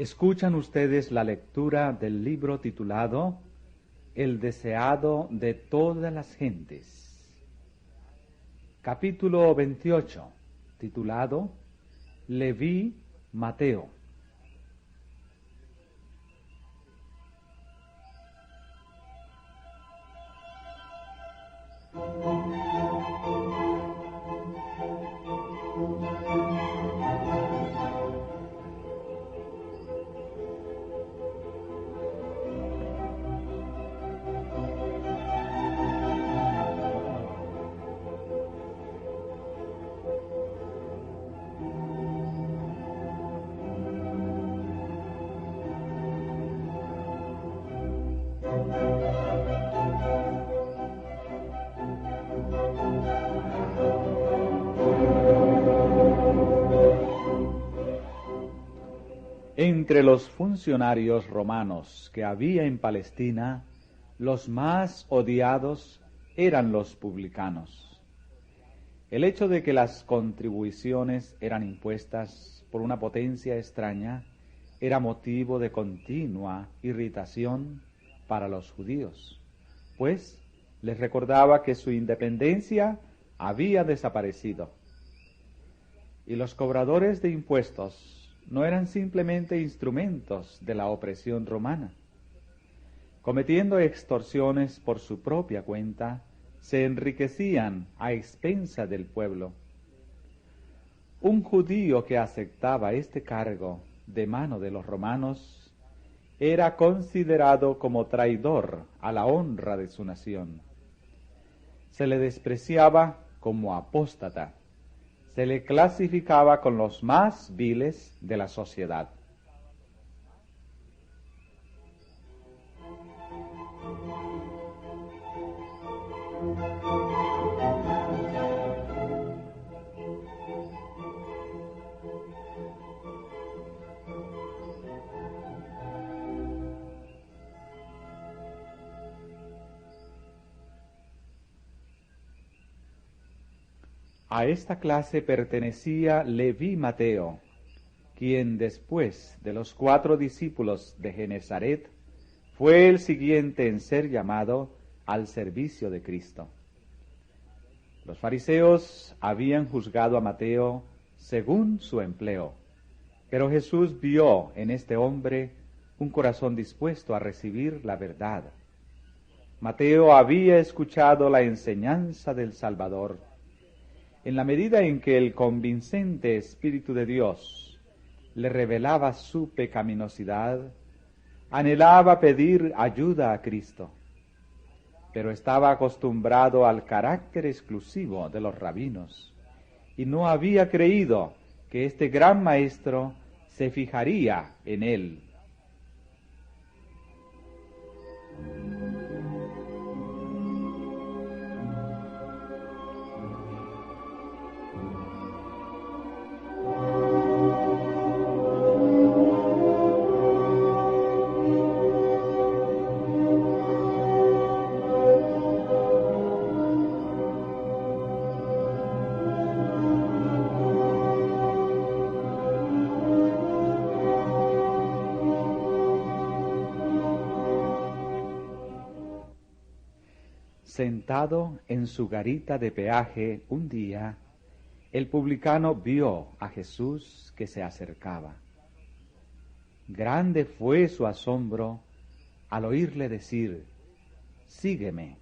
Escuchan ustedes la lectura del libro titulado El deseado de todas las gentes. Capítulo 28, titulado Leví Mateo. Entre los funcionarios romanos que había en Palestina, los más odiados eran los publicanos. El hecho de que las contribuciones eran impuestas por una potencia extraña era motivo de continua irritación para los judíos, pues les recordaba que su independencia había desaparecido. Y los cobradores de impuestos no eran simplemente instrumentos de la opresión romana. Cometiendo extorsiones por su propia cuenta, se enriquecían a expensa del pueblo. Un judío que aceptaba este cargo de mano de los romanos era considerado como traidor a la honra de su nación. Se le despreciaba como apóstata. Se le clasificaba con los más viles de la sociedad. A esta clase pertenecía Leví Mateo, quien después de los 4 discípulos de Genezaret fue el siguiente en ser llamado al servicio de Cristo. Los fariseos habían juzgado a Mateo según su empleo, pero Jesús vio en este hombre un corazón dispuesto a recibir la verdad. Mateo había escuchado la enseñanza del Salvador. En la medida en que el convincente Espíritu de Dios le revelaba su pecaminosidad, anhelaba pedir ayuda a Cristo, pero estaba acostumbrado al carácter exclusivo de los rabinos y no había creído que este gran maestro se fijaría en él. Sentado en su garita de peaje un día, el publicano vio a Jesús que se acercaba. Grande fue su asombro al oírle decir: «Sígueme».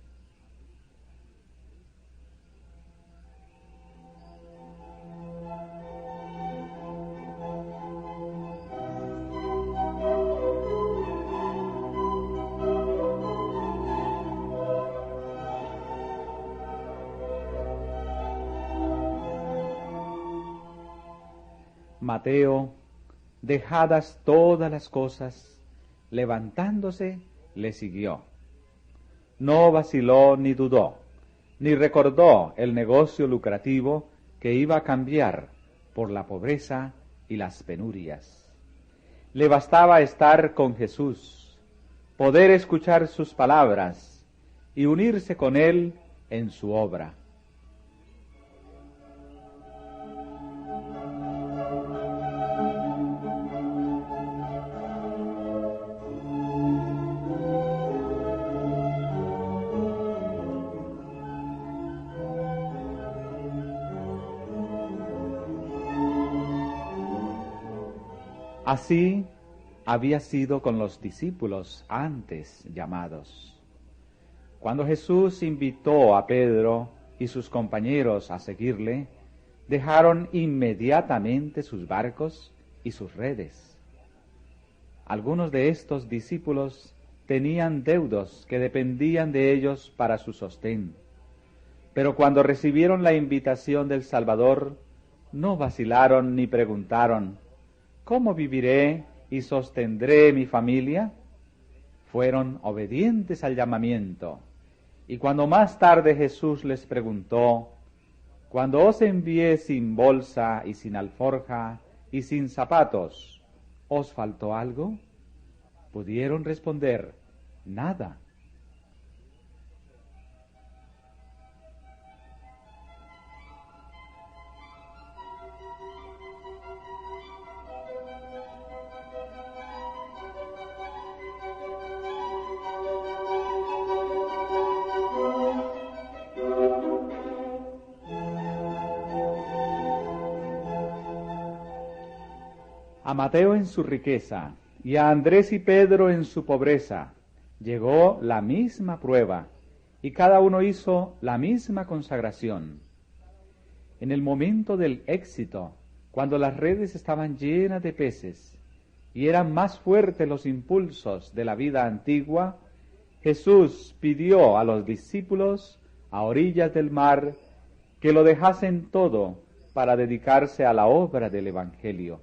Mateo, dejadas todas las cosas, levantándose, le siguió. No vaciló ni dudó, ni recordó el negocio lucrativo que iba a cambiar por la pobreza y las penurias. Le bastaba estar con Jesús, poder escuchar sus palabras y unirse con él en su obra. Así había sido con los discípulos antes llamados. Cuando Jesús invitó a Pedro y sus compañeros a seguirle, dejaron inmediatamente sus barcos y sus redes. Algunos de estos discípulos tenían deudos que dependían de ellos para su sostén, pero cuando recibieron la invitación del Salvador, no vacilaron ni preguntaron: ¿cómo viviré y sostendré mi familia? Fueron obedientes al llamamiento. Y cuando más tarde Jesús les preguntó: cuando os envié sin bolsa y sin alforja y sin zapatos, ¿os faltó algo? Pudieron responder: nada. A Mateo en su riqueza y a Andrés y Pedro en su pobreza llegó la misma prueba, y cada uno hizo la misma consagración. En el momento del éxito, cuando las redes estaban llenas de peces y eran más fuertes los impulsos de la vida antigua, Jesús pidió a los discípulos a orillas del mar que lo dejasen todo para dedicarse a la obra del Evangelio.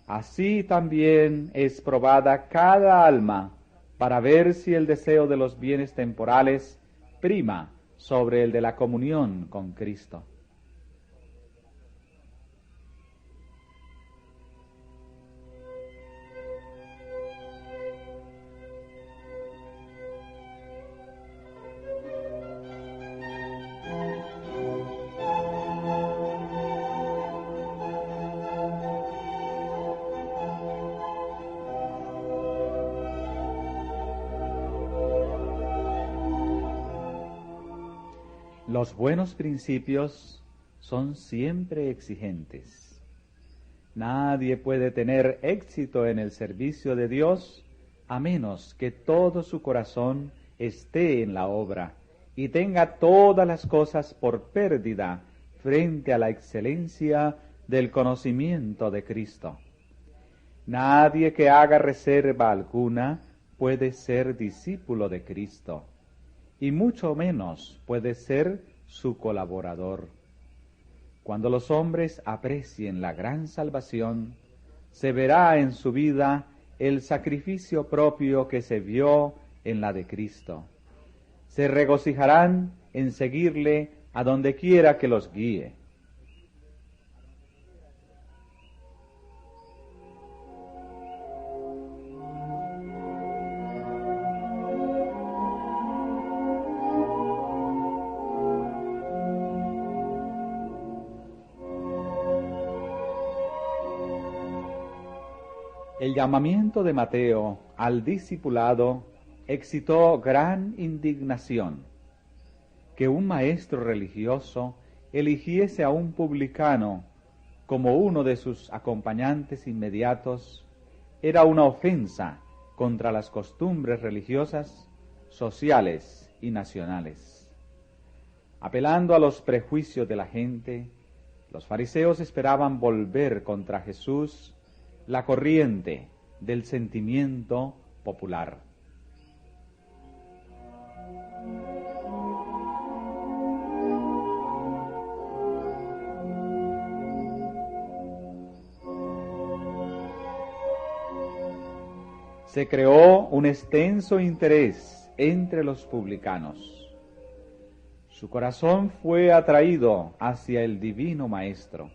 Así también es probada cada alma para ver si el deseo de los bienes temporales prima sobre el de la comunión con Cristo. Los buenos principios son siempre exigentes. Nadie puede tener éxito en el servicio de Dios a menos que todo su corazón esté en la obra y tenga todas las cosas por pérdida frente a la excelencia del conocimiento de Cristo. Nadie que haga reserva alguna puede ser discípulo de Cristo, y mucho menos puede ser su colaborador. Cuando los hombres aprecien la gran salvación, se verá en su vida el sacrificio propio que se vio en la de Cristo. Se regocijarán en seguirle a donde quiera que los guíe. El llamamiento de Mateo al discipulado excitó gran indignación. Que un maestro religioso eligiese a un publicano como uno de sus acompañantes inmediatos era una ofensa contra las costumbres religiosas, sociales y nacionales. Apelando a los prejuicios de la gente, los fariseos esperaban volver contra Jesús la corriente del sentimiento popular. Se creó un extenso interés entre los publicanos. Su corazón fue atraído hacia el divino Maestro.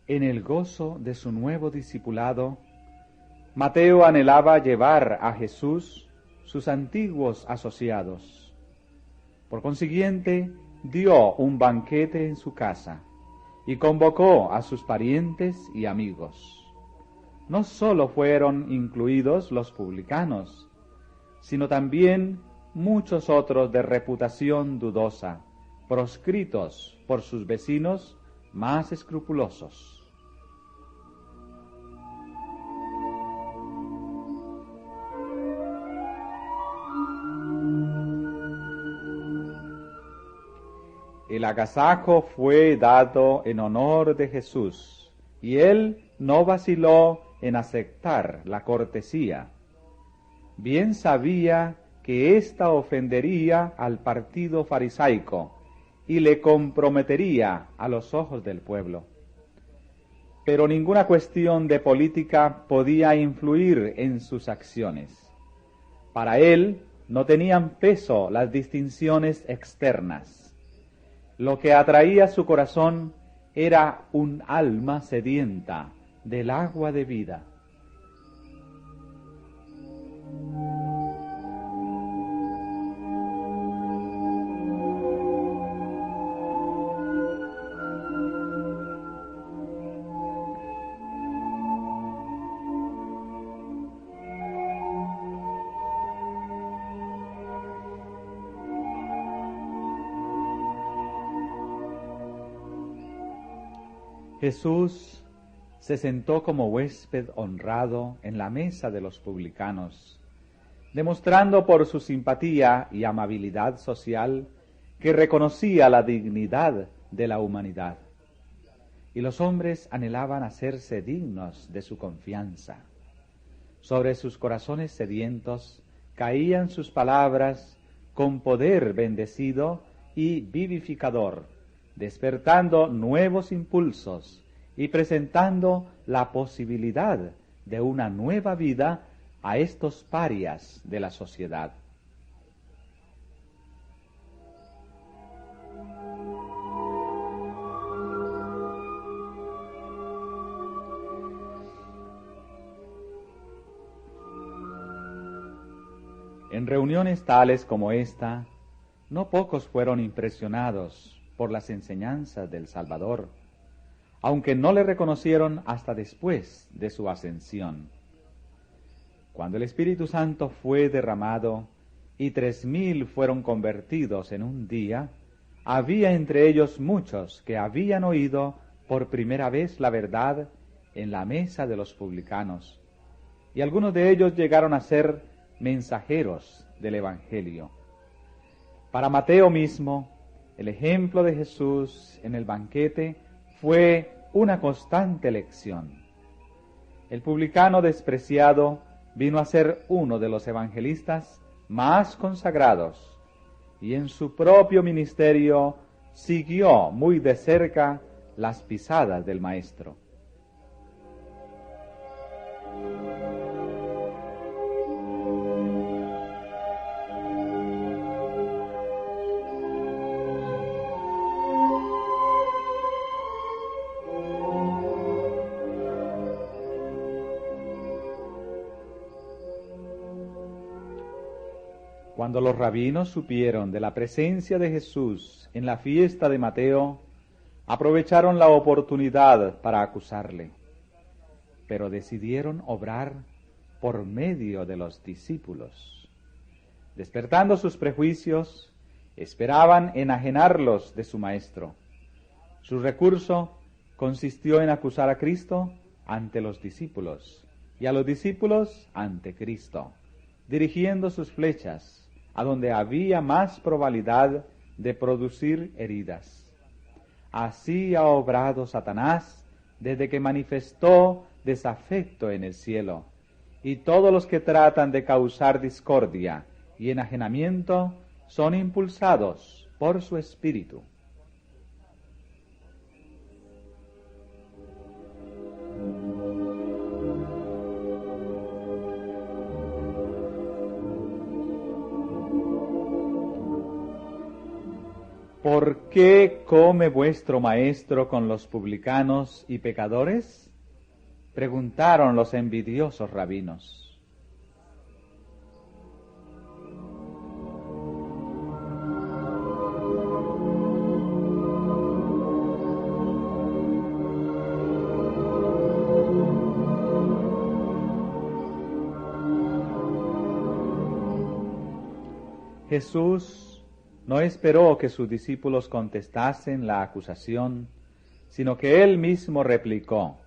En el gozo de su nuevo discipulado, Mateo anhelaba llevar a Jesús sus antiguos asociados. Por consiguiente, dio un banquete en su casa y convocó a sus parientes y amigos. No sólo fueron incluidos los publicanos, sino también muchos otros de reputación dudosa, proscritos por sus vecinos más escrupulosos. El agasajo fue dado en honor de Jesús, y él no vaciló en aceptar la cortesía. Bien sabía que ésta ofendería al partido farisaico y le comprometería a los ojos del pueblo. Pero ninguna cuestión de política podía influir en sus acciones. Para él no tenían peso las distinciones externas. Lo que atraía su corazón era un alma sedienta del agua de vida. Jesús se sentó como huésped honrado en la mesa de los publicanos, demostrando por su simpatía y amabilidad social que reconocía la dignidad de la humanidad. Y los hombres anhelaban hacerse dignos de su confianza. Sobre sus corazones sedientos caían sus palabras con poder bendecido y vivificador, despertando nuevos impulsos y presentando la posibilidad de una nueva vida a estos parias de la sociedad. En reuniones tales como esta, no pocos fueron impresionados por las enseñanzas del Salvador, aunque no le reconocieron hasta después de su ascensión. Cuando el Espíritu Santo fue derramado y 3,000 fueron convertidos en un día, había entre ellos muchos que habían oído por primera vez la verdad en la mesa de los publicanos, y algunos de ellos llegaron a ser mensajeros del Evangelio. Para Mateo mismo, el ejemplo de Jesús en el banquete fue una constante lección. El publicano despreciado vino a ser uno de los evangelistas más consagrados y en su propio ministerio siguió muy de cerca las pisadas del Maestro. Cuando los rabinos supieron de la presencia de Jesús en la fiesta de Mateo, aprovecharon la oportunidad para acusarle, pero decidieron obrar por medio de los discípulos. Despertando sus prejuicios, esperaban enajenarlos de su maestro. Su recurso consistió en acusar a Cristo ante los discípulos y a los discípulos ante Cristo, dirigiendo sus flechas a donde había más probabilidad de producir heridas. Así ha obrado Satanás desde que manifestó desafecto en el cielo, y todos los que tratan de causar discordia y enajenamiento son impulsados por su espíritu. ¿Por qué come vuestro maestro con los publicanos y pecadores? Preguntaron los envidiosos rabinos. Jesús no esperó que sus discípulos contestasen la acusación, sino que él mismo replicó: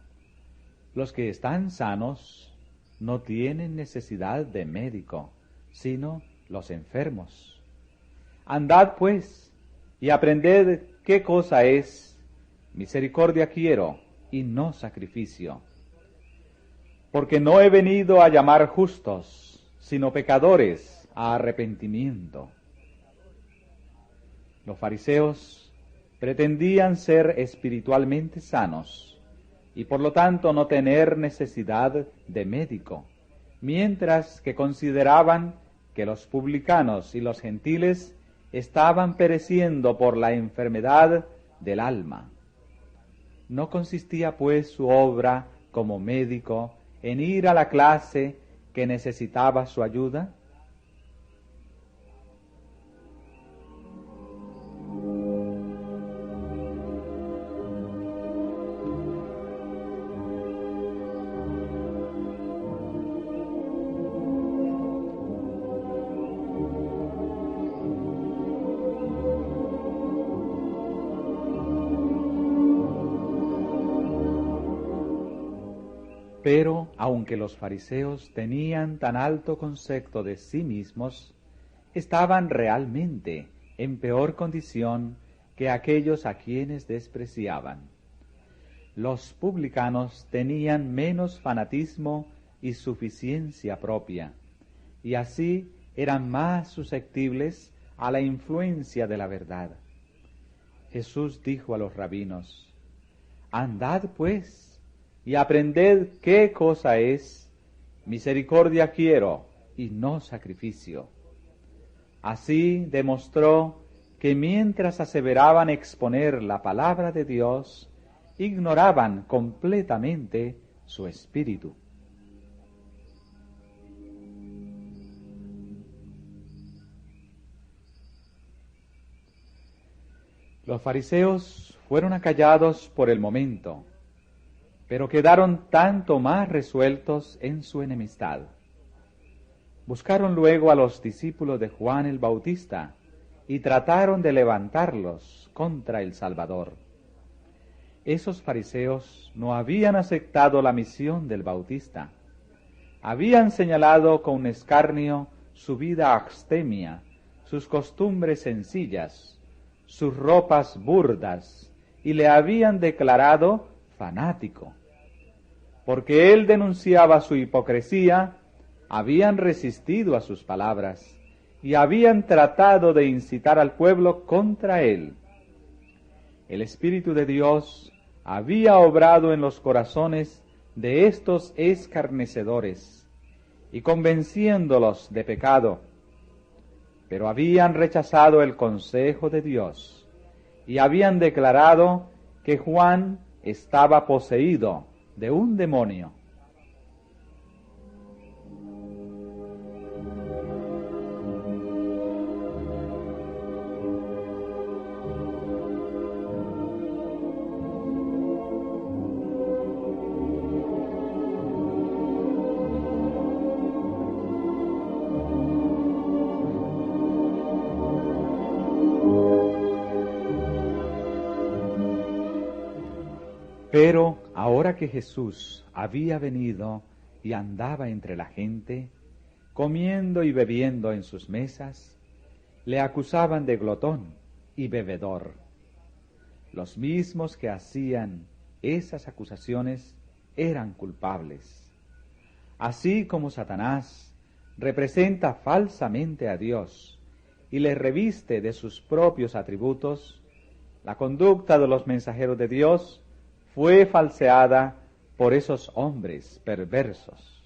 los que están sanos no tienen necesidad de médico, sino los enfermos. Andad pues y aprended qué cosa es misericordia quiero y no sacrificio. Porque no he venido a llamar justos, sino pecadores a arrepentimiento. Los fariseos pretendían ser espiritualmente sanos y por lo tanto no tener necesidad de médico, mientras que consideraban que los publicanos y los gentiles estaban pereciendo por la enfermedad del alma. ¿No consistía pues su obra como médico en ir a la clase que necesitaba su ayuda? Pero, aunque los fariseos tenían tan alto concepto de sí mismos, estaban realmente en peor condición que aquellos a quienes despreciaban. Los publicanos tenían menos fanatismo y suficiencia propia, y así eran más susceptibles a la influencia de la verdad. Jesús dijo a los rabinos: «Andad pues, y aprended qué cosa es misericordia quiero y no sacrificio». Así demostró que mientras aseveraban exponer la palabra de Dios, ignoraban completamente su espíritu. Los fariseos fueron acallados por el momento, pero quedaron tanto más resueltos en su enemistad. Buscaron luego a los discípulos de Juan el Bautista y trataron de levantarlos contra el Salvador. Esos fariseos no habían aceptado la misión del Bautista. Habían señalado con escarnio su vida abstemia, sus costumbres sencillas, sus ropas burdas, y le habían declarado fanático. Porque él denunciaba su hipocresía, habían resistido a sus palabras y habían tratado de incitar al pueblo contra él. El Espíritu de Dios había obrado en los corazones de estos escarnecedores y convenciéndolos de pecado, pero habían rechazado el consejo de Dios y habían declarado que Juan estaba poseído de un demonio. Pero ahora que Jesús había venido y andaba entre la gente, comiendo y bebiendo en sus mesas, le acusaban de glotón y bebedor. Los mismos que hacían esas acusaciones eran culpables. Así como Satanás representa falsamente a Dios y le reviste de sus propios atributos, la conducta de los mensajeros de Dios fue falseada por esos hombres perversos.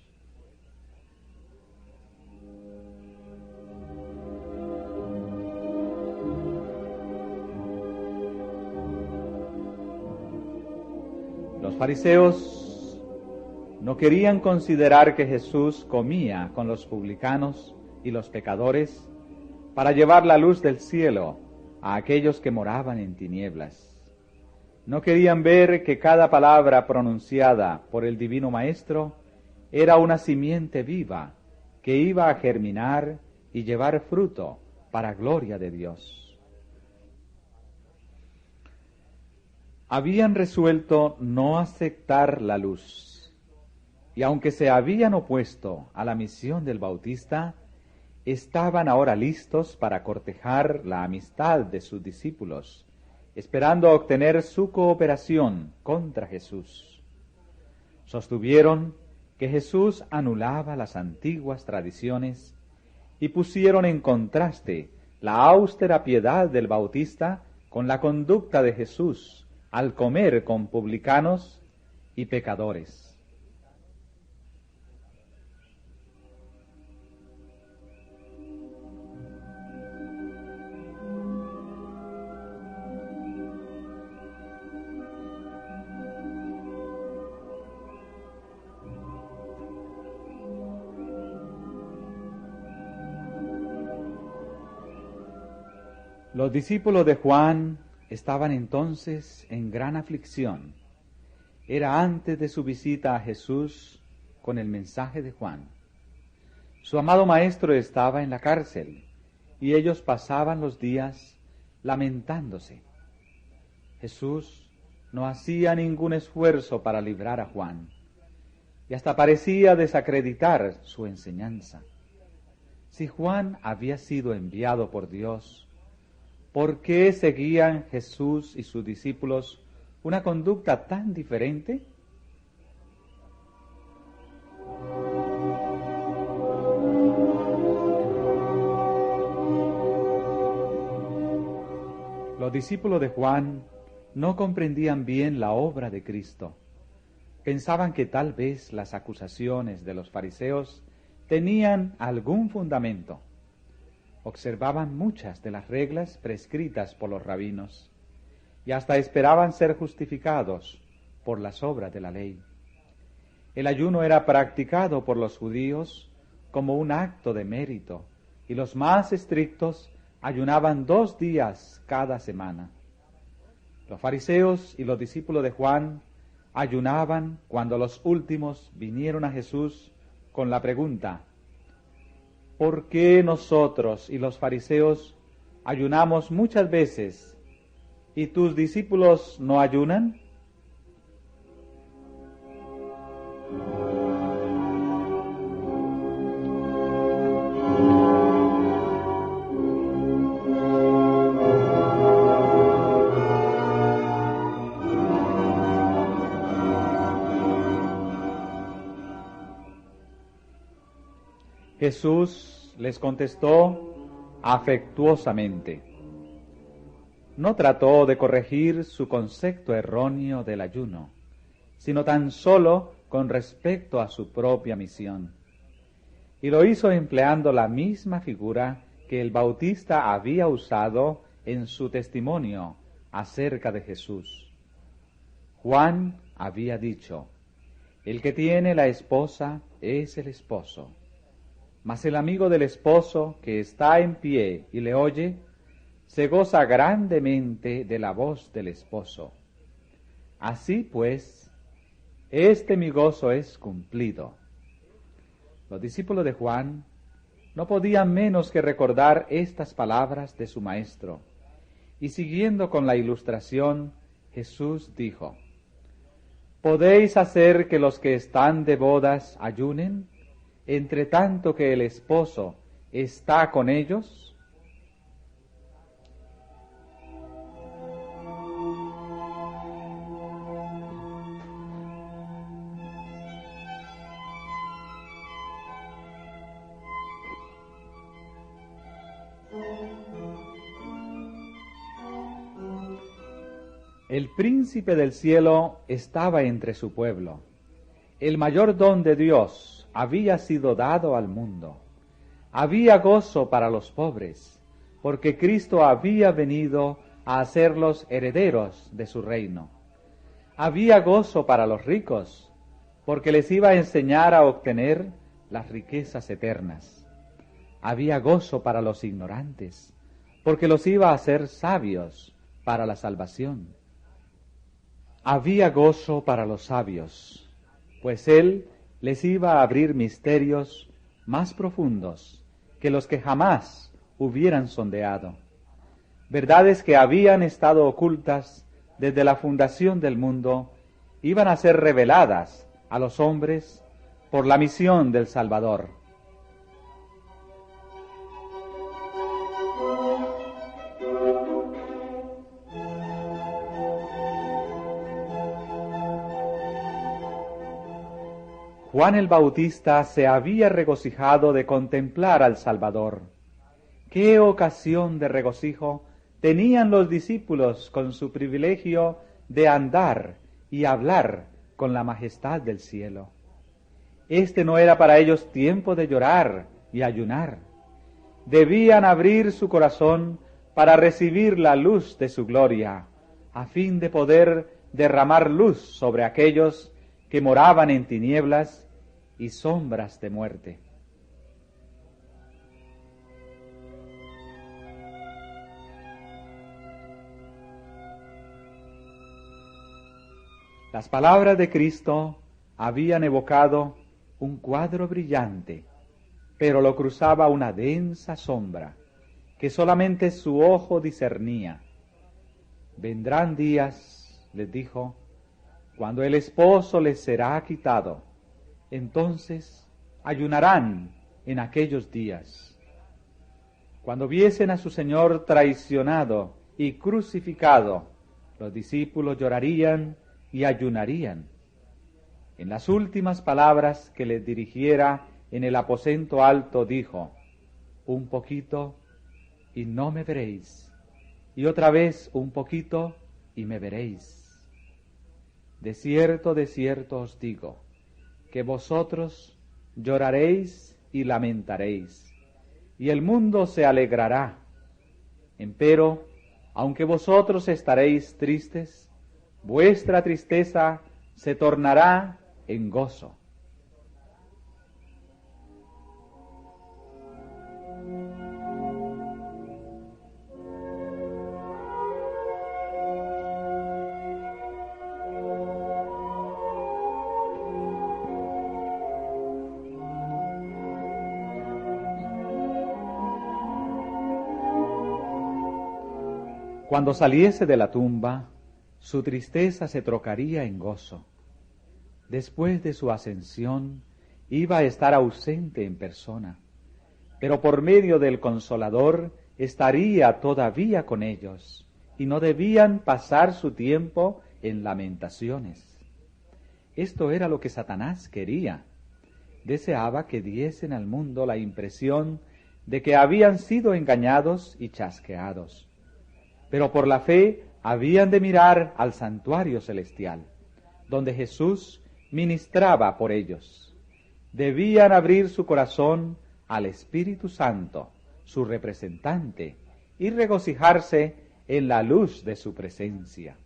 Los fariseos no querían considerar que Jesús comía con los publicanos y los pecadores para llevar la luz del cielo a aquellos que moraban en tinieblas. No querían ver que cada palabra pronunciada por el Divino Maestro era una simiente viva que iba a germinar y llevar fruto para gloria de Dios. Habían resuelto no aceptar la luz, y aunque se habían opuesto a la misión del Bautista, estaban ahora listos para cortejar la amistad de sus discípulos, esperando obtener su cooperación contra Jesús. Sostuvieron que Jesús anulaba las antiguas tradiciones y pusieron en contraste la austera piedad del Bautista con la conducta de Jesús al comer con publicanos y pecadores. Los discípulos de Juan estaban entonces en gran aflicción. Era antes de su visita a Jesús con el mensaje de Juan. Su amado maestro estaba en la cárcel y ellos pasaban los días lamentándose. Jesús no hacía ningún esfuerzo para librar a Juan y hasta parecía desacreditar su enseñanza. Si Juan había sido enviado por Dios, ¿por qué seguían Jesús y sus discípulos una conducta tan diferente? Los discípulos de Juan no comprendían bien la obra de Cristo. Pensaban que tal vez las acusaciones de los fariseos tenían algún fundamento. Observaban muchas de las reglas prescritas por los rabinos y hasta esperaban ser justificados por las obras de la ley. El ayuno era practicado por los judíos como un acto de mérito y los más estrictos ayunaban 2 días cada semana. Los fariseos y los discípulos de Juan ayunaban cuando los últimos vinieron a Jesús con la pregunta: ¿por qué nosotros y los fariseos ayunamos muchas veces y tus discípulos no ayunan? Jesús les contestó afectuosamente. No trató de corregir su concepto erróneo del ayuno, sino tan solo con respecto a su propia misión. Y lo hizo empleando la misma figura que el Bautista había usado en su testimonio acerca de Jesús. Juan había dicho: el que tiene la esposa es el esposo. Mas el amigo del esposo que está en pie y le oye, se goza grandemente de la voz del esposo. Así pues, mi gozo es cumplido. Los discípulos de Juan no podían menos que recordar estas palabras de su maestro, y siguiendo con la ilustración, Jesús dijo: ¿podéis hacer que los que están de bodas ayunen, entre tanto que el esposo está con ellos? El príncipe del cielo estaba entre su pueblo. El mayor don de Dios había sido dado al mundo. Había gozo para los pobres, porque Cristo había venido a hacerlos herederos de su reino. Había gozo para los ricos, porque les iba a enseñar a obtener las riquezas eternas. Había gozo para los ignorantes, porque los iba a hacer sabios para la salvación. Había gozo para los sabios, pues Él les iba a abrir misterios más profundos que los que jamás hubieran sondeado. Verdades que habían estado ocultas desde la fundación del mundo iban a ser reveladas a los hombres por la misión del Salvador. Juan el Bautista se había regocijado de contemplar al Salvador. ¿Qué ocasión de regocijo tenían los discípulos con su privilegio de andar y hablar con la majestad del cielo? Este no era para ellos tiempo de llorar y ayunar. Debían abrir su corazón para recibir la luz de su gloria, a fin de poder derramar luz sobre aquellos que moraban en tinieblas y sombras de muerte. Las palabras de Cristo habían evocado un cuadro brillante, pero lo cruzaba una densa sombra que solamente su ojo discernía. Vendrán días, les dijo, cuando el esposo les será quitado. Entonces ayunarán en aquellos días. Cuando viesen a su Señor traicionado y crucificado, los discípulos llorarían y ayunarían. En las últimas palabras que les dirigiera en el aposento alto dijo: un poquito y no me veréis, y otra vez un poquito y me veréis. De cierto os digo, que vosotros lloraréis y lamentaréis, y el mundo se alegrará. Empero, aunque vosotros estaréis tristes, vuestra tristeza se tornará en gozo. Cuando saliese de la tumba, su tristeza se trocaría en gozo. Después de su ascensión, iba a estar ausente en persona, pero por medio del Consolador estaría todavía con ellos, y no debían pasar su tiempo en lamentaciones. Esto era lo que Satanás quería. Deseaba que diesen al mundo la impresión de que habían sido engañados y chasqueados, pero por la fe habían de mirar al santuario celestial, donde Jesús ministraba por ellos. Debían abrir su corazón al Espíritu Santo, su representante, y regocijarse en la luz de su presencia.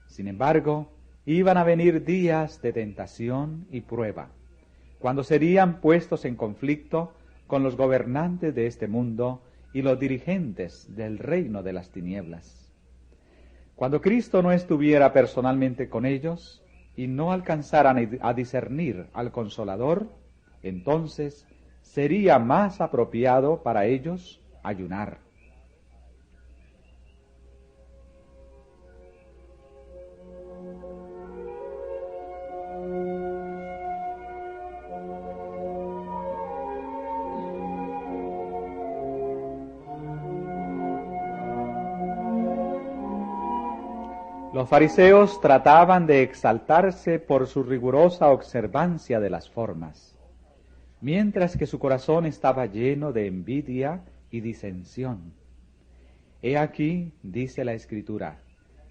Sin embargo, iban a venir días de tentación y prueba, cuando serían puestos en conflicto con los gobernantes de este mundo y los dirigentes del reino de las tinieblas. Cuando Cristo no estuviera personalmente con ellos y no alcanzaran a discernir al Consolador, entonces sería más apropiado para ellos ayunar. Los fariseos trataban de exaltarse por su rigurosa observancia de las formas, mientras que su corazón estaba lleno de envidia y disensión. He aquí, dice la Escritura,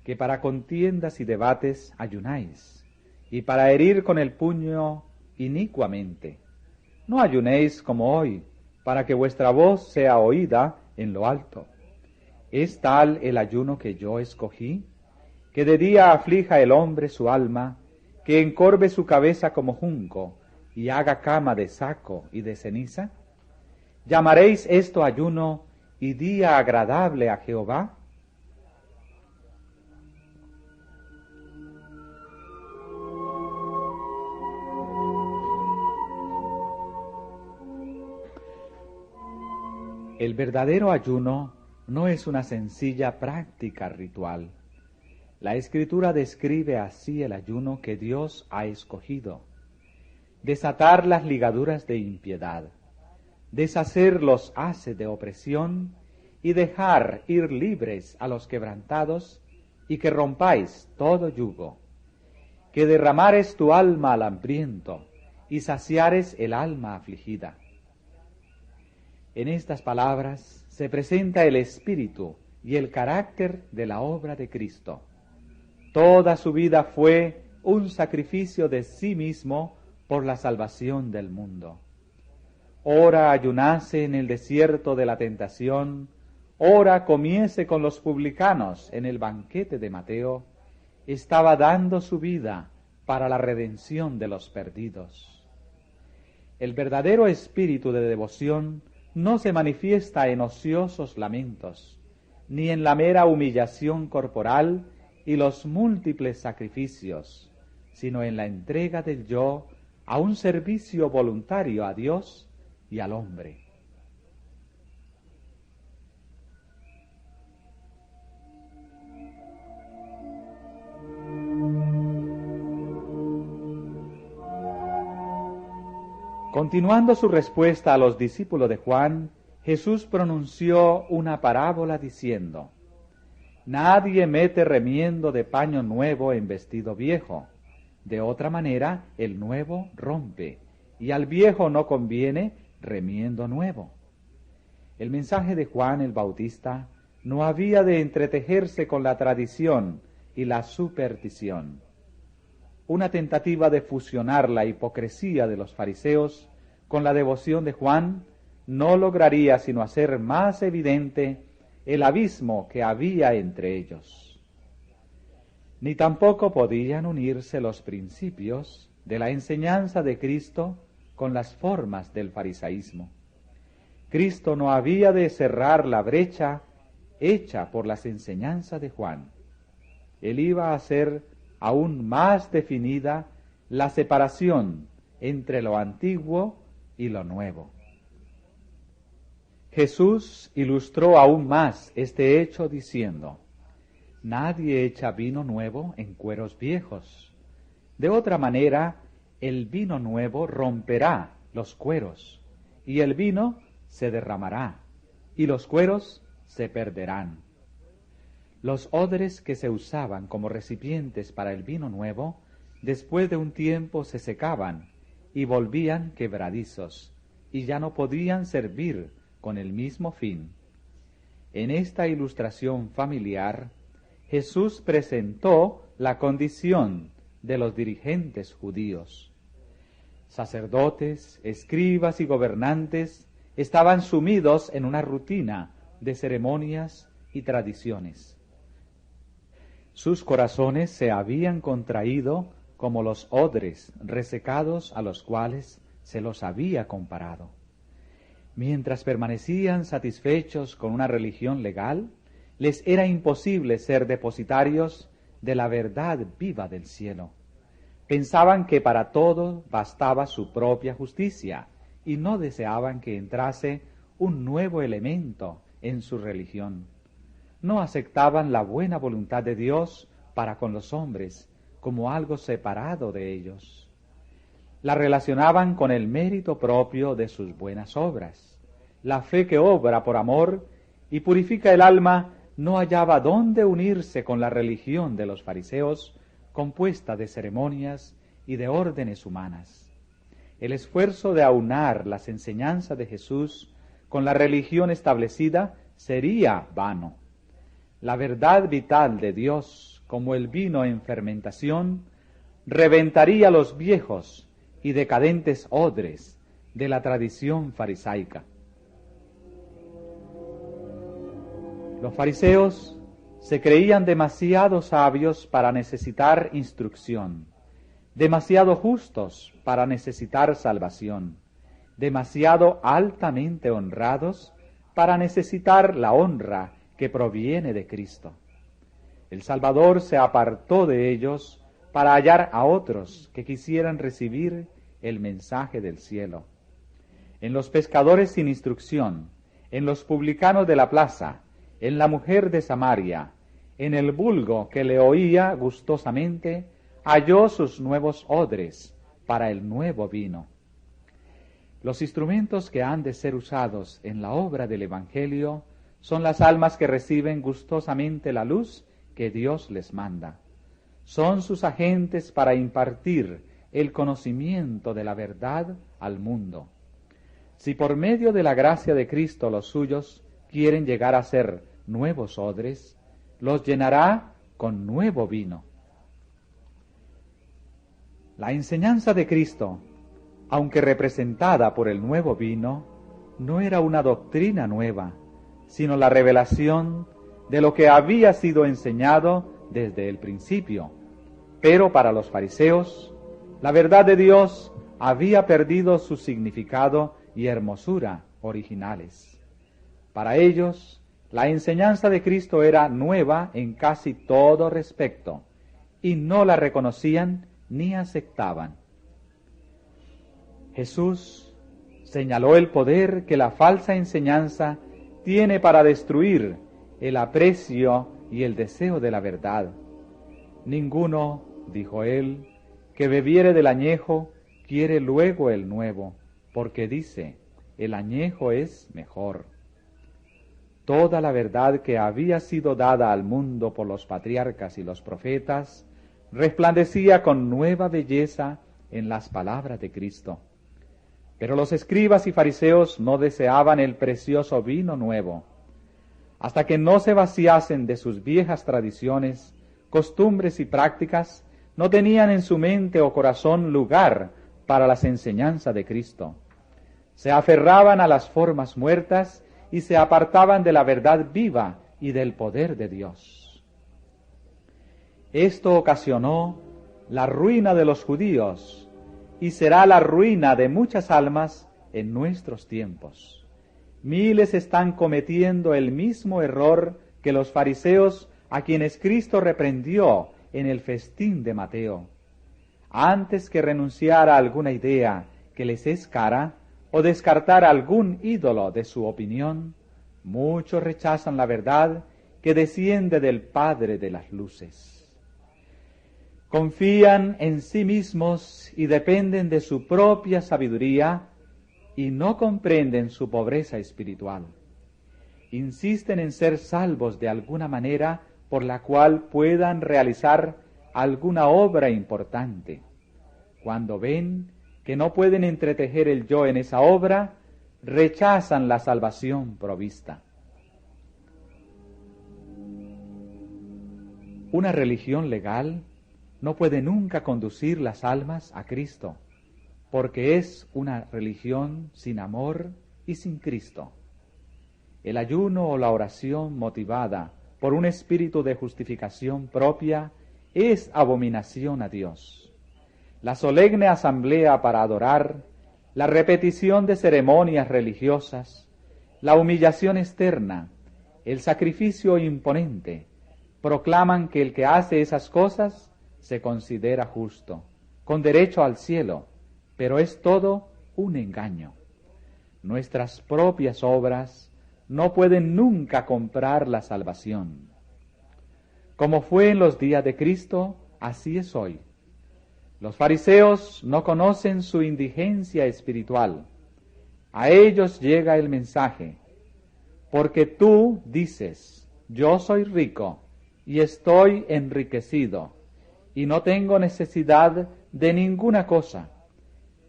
que para contiendas y debates ayunáis, y para herir con el puño inicuamente. No ayunéis como hoy, para que vuestra voz sea oída en lo alto. ¿Es tal el ayuno que yo escogí? Que de día aflija el hombre su alma, que encorve su cabeza como junco, y haga cama de saco y de ceniza. ¿Llamaréis esto ayuno y día agradable a Jehová? El verdadero ayuno no es una sencilla práctica ritual. La Escritura describe así el ayuno que Dios ha escogido: desatar las ligaduras de impiedad, deshacer los haces de opresión y dejar ir libres a los quebrantados, y que rompáis todo yugo, que derramares tu alma al hambriento y saciares el alma afligida. En estas palabras se presenta el espíritu y el carácter de la obra de Cristo. Toda su vida fue un sacrificio de sí mismo por la salvación del mundo. Ora ayunase en el desierto de la tentación, ora comiese con los publicanos en el banquete de Mateo, estaba dando su vida para la redención de los perdidos. El verdadero espíritu de devoción no se manifiesta en ociosos lamentos, ni en la mera humillación corporal y los múltiples sacrificios, sino en la entrega del yo a un servicio voluntario a Dios y al hombre. Continuando su respuesta a los discípulos de Juan, Jesús pronunció una parábola diciendo: Nadie mete remiendo de paño nuevo en vestido viejo. De otra manera, el nuevo rompe, y al viejo no conviene remiendo nuevo. El mensaje de Juan el Bautista no había de entretejerse con la tradición y la superstición. Una tentativa de fusionar la hipocresía de los fariseos con la devoción de Juan no lograría sino hacer más evidente el abismo que había entre ellos. Ni tampoco podían unirse los principios de la enseñanza de Cristo con las formas del farisaísmo. Cristo no había de cerrar la brecha hecha por las enseñanzas de Juan. Él iba a hacer aún más definida la separación entre lo antiguo y lo nuevo. Jesús ilustró aún más este hecho diciendo: Nadie echa vino nuevo en cueros viejos. De otra manera, el vino nuevo romperá los cueros, y el vino se derramará, y los cueros se perderán. Los odres que se usaban como recipientes para el vino nuevo, después de un tiempo se secaban y volvían quebradizos, y ya no podían servir con el mismo fin. En esta ilustración familiar, Jesús presentó la condición de los dirigentes judíos. Sacerdotes, escribas y gobernantes estaban sumidos en una rutina de ceremonias y tradiciones. Sus corazones se habían contraído como los odres resecados a los cuales se los había comparado. Mientras permanecían satisfechos con una religión legal, les era imposible ser depositarios de la verdad viva del cielo. Pensaban que para todo bastaba su propia justicia y no deseaban que entrase un nuevo elemento en su religión. No aceptaban la buena voluntad de Dios para con los hombres como algo separado de ellos. La relacionaban con el mérito propio de sus buenas obras. La fe que obra por amor y purifica el alma no hallaba dónde unirse con la religión de los fariseos, compuesta de ceremonias y de órdenes humanas. El esfuerzo de aunar las enseñanzas de Jesús con la religión establecida sería vano. La verdad vital de Dios, como el vino en fermentación, reventaría los viejos y decadentes odres de la tradición farisaica. Los fariseos se creían demasiado sabios para necesitar instrucción, demasiado justos para necesitar salvación, demasiado altamente honrados para necesitar la honra que proviene de Cristo. El Salvador se apartó de ellos para hallar a otros que quisieran recibir el mensaje del cielo. En los pescadores sin instrucción, en los publicanos de la plaza, en la mujer de Samaria, en el vulgo que le oía gustosamente, halló sus nuevos odres para el nuevo vino. Los instrumentos que han de ser usados en la obra del Evangelio son las almas que reciben gustosamente la luz que Dios les manda. Son sus agentes para impartir el conocimiento de la verdad al mundo. Si por medio de la gracia de Cristo los suyos quieren llegar a ser nuevos odres, los llenará con nuevo vino. La enseñanza de Cristo, aunque representada por el nuevo vino, no era una doctrina nueva, sino la revelación de lo que había sido enseñado desde el principio. Pero para los fariseos, la verdad de Dios había perdido su significado y hermosura originales. Para ellos, la enseñanza de Cristo era nueva en casi todo respecto, y no la reconocían ni aceptaban. Jesús señaló el poder que la falsa enseñanza tiene para destruir el aprecio y el deseo de la verdad. Ninguno, dijo él, que bebiere del añejo quiere luego el nuevo, porque dice, el añejo es mejor. Toda la verdad que había sido dada al mundo por los patriarcas y los profetas resplandecía con nueva belleza en las palabras de Cristo. Pero los escribas y fariseos no deseaban el precioso vino nuevo. Hasta que no se vaciasen de sus viejas tradiciones, costumbres y prácticas, no tenían en su mente o corazón lugar para las enseñanzas de Cristo. Se aferraban a las formas muertas y se apartaban de la verdad viva y del poder de Dios. Esto ocasionó la ruina de los judíos y será la ruina de muchas almas en nuestros tiempos. Miles están cometiendo el mismo error que los fariseos a quienes Cristo reprendió en el festín de Mateo. Antes que renunciar a alguna idea que les es cara o descartar algún ídolo de su opinión, muchos rechazan la verdad que desciende del Padre de las luces. Confían en sí mismos y dependen de su propia sabiduría y no comprenden su pobreza espiritual. Insisten en ser salvos de alguna manera por la cual puedan realizar alguna obra importante. Cuando ven que no pueden entretejer el yo en esa obra, rechazan la salvación provista. Una religión legal no puede nunca conducir las almas a Cristo, porque es una religión sin amor y sin Cristo. El ayuno o la oración motivada por un espíritu de justificación propia es abominación a Dios. La solemne asamblea para adorar, la repetición de ceremonias religiosas, la humillación externa, el sacrificio imponente, proclaman que el que hace esas cosas se considera justo, con derecho al cielo, pero es todo un engaño. Nuestras propias obras no pueden nunca comprar la salvación. Como fue en los días de Cristo, así es hoy. Los fariseos no conocen su indigencia espiritual. A ellos llega el mensaje, porque tú dices, yo soy rico y estoy enriquecido, y no tengo necesidad de ninguna cosa,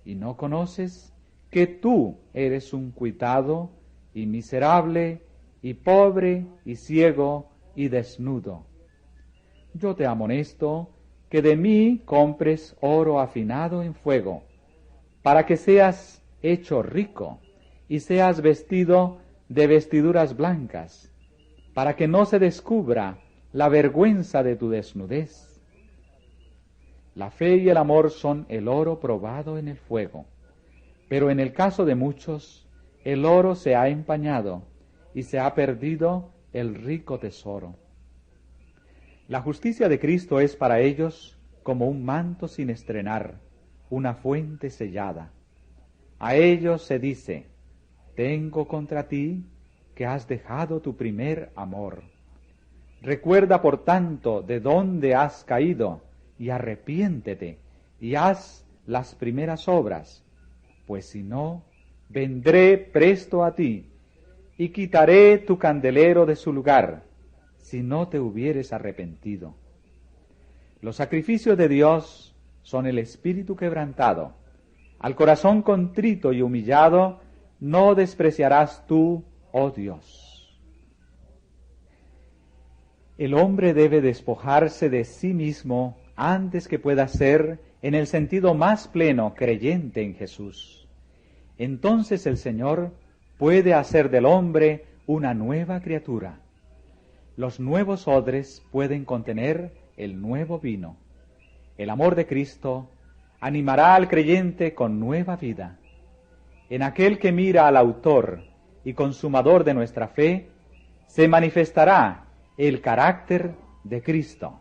y no conoces que tú eres un cuitado y miserable y pobre y ciego y desnudo. Yo te amonesto que de mí compres oro afinado en fuego, para que seas hecho rico y seas vestido de vestiduras blancas, para que no se descubra la vergüenza de tu desnudez. La fe y el amor son el oro probado en el fuego, pero en el caso de muchos, el oro se ha empañado y se ha perdido el rico tesoro. La justicia de Cristo es para ellos como un manto sin estrenar, una fuente sellada. A ellos se dice, tengo contra ti que has dejado tu primer amor. Recuerda por tanto de dónde has caído y arrepiéntete y haz las primeras obras, pues si no, vendré presto a ti y quitaré tu candelero de su lugar, si no te hubieres arrepentido. Los sacrificios de Dios son el espíritu quebrantado. Al corazón contrito y humillado no despreciarás tú, oh Dios. El hombre debe despojarse de sí mismo antes que pueda ser, en el sentido más pleno, creyente en Jesús. Entonces el Señor puede hacer del hombre una nueva criatura. Los nuevos odres pueden contener el nuevo vino. El amor de Cristo animará al creyente con nueva vida. En aquel que mira al autor y consumador de nuestra fe, se manifestará el carácter de Cristo.